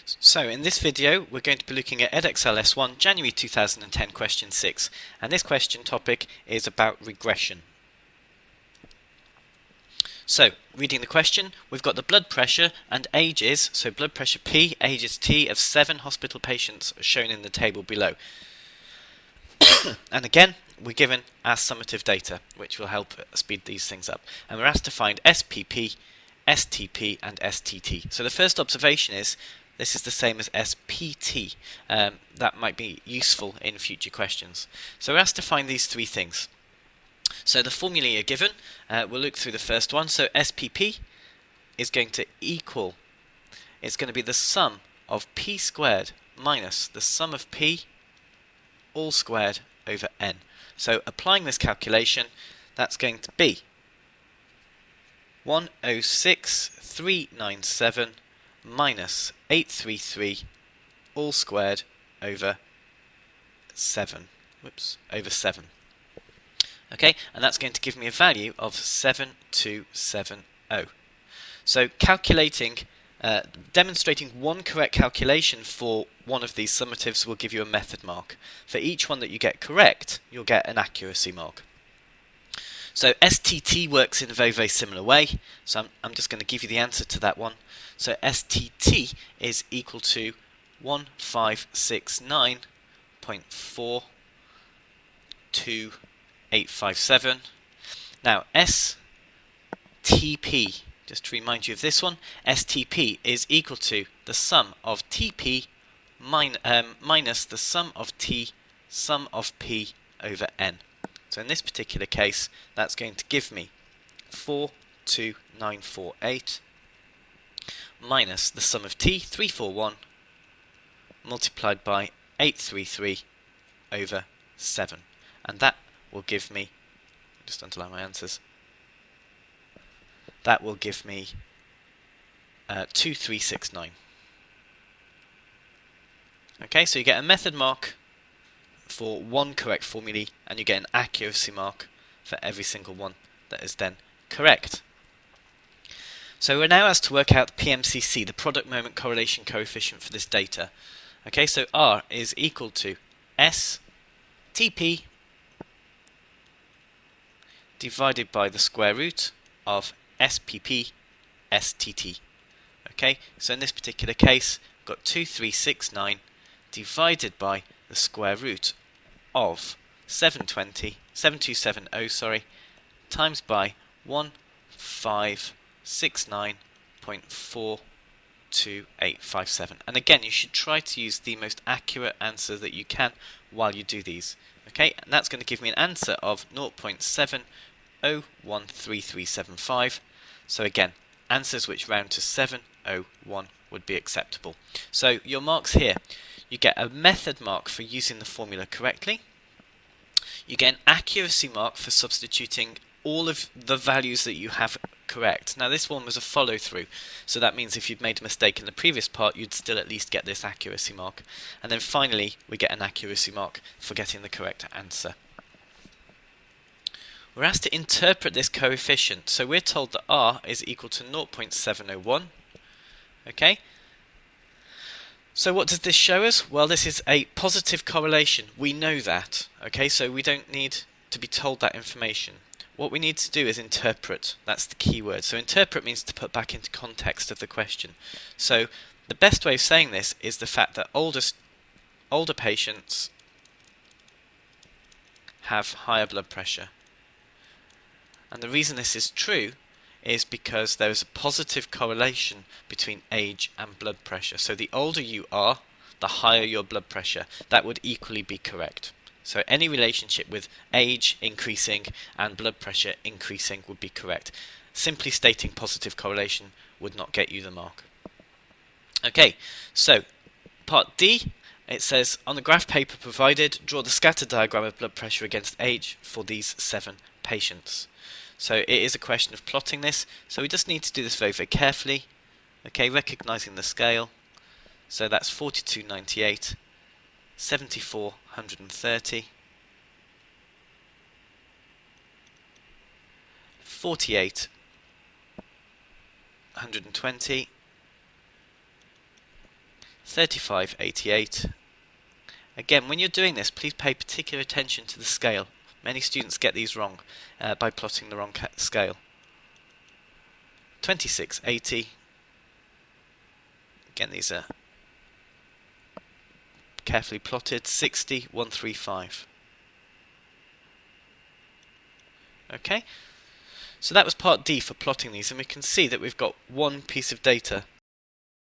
So in this video we're going to be looking at Edexcel S1 January 2010 question 6, and this question topic is about regression. So reading the question, we've got the blood pressure and ages, so blood pressure P, ages T of 7 hospital patients shown in the table below. And again we're given our summative data, which will help speed these things up, and we're asked to find SPP, STP and STT. So the first observation is this is the same as SPT. That might be useful in future questions. So we're asked to find these three things. So the formulae are given. We'll look through the first one. So SPP is going to equal, it's going to be the sum of P squared minus the sum of P all squared over N. So applying this calculation, that's going to be 106,397 minus 833 all squared over 7. Over 7. Okay, and that's going to give me a value of 7270. So calculating, demonstrating one correct calculation for one of these summatives will give you a method mark. For each one that you get correct, you'll get an accuracy mark. So STT works in a very, very similar way. So I'm just going to give you the answer to that one. So STT is equal to 1569.42857. Now STP, just to remind you of this one, STP is equal to the sum of TP minus the sum of T sum of P over N. So in this particular case, that's going to give me 42948 minus the sum of T, 341, multiplied by 833 over 7. And that will give me, just underline my answers, that will give me 2369. Okay, so you get a method mark for one correct formulae, and you get an accuracy mark for every single one that is then correct. So we're now asked to work out the PMCC, the product moment correlation coefficient for this data. Okay, so R is equal to STP divided by the square root of SPP STT. Okay, so in this particular case, we've got 2369 divided by the square root of 7270 times by 1569.42857. And again, you should try to use the most accurate answer that you can while you do these. Okay, and that's going to give me an answer of 0.70133375. So again, answers which round to 701 would be acceptable. So your marks here, you get a method mark for using the formula correctly. You get an accuracy mark for substituting all of the values that you have correct. Now this one was a follow through, so that means if you'd made a mistake in the previous part, you'd still at least get this accuracy mark. And then finally, we get an accuracy mark for getting the correct answer. We're asked to interpret this coefficient, so we're told that R is equal to 0.701. Okay? So what does this show us? Well, this is a positive correlation. We know that. Okay, so we don't need to be told that information. What we need to do is interpret. That's the key word. So interpret means to put back into context of the question. So the best way of saying this is the fact that older patients have higher blood pressure. And the reason this is true is because there is a positive correlation between age and blood pressure. So the older you are, the higher your blood pressure. That would equally be correct. So any relationship with age increasing and blood pressure increasing would be correct. Simply stating positive correlation would not get you the mark. Okay, so part D, it says, on the graph paper provided, draw the scatter diagram of blood pressure against age for these 7 patients. So it is a question of plotting this, so we just need to do this very, very carefully. Okay, recognising the scale. So that's 4298, 7430, 4820, 3588. Again, when you're doing this, please pay particular attention to the scale. Many students get these wrong by plotting the wrong scale. 2680. Again, these are carefully plotted. 60, 135. Okay, so that was part D for plotting these, and we can see that we've got one piece of data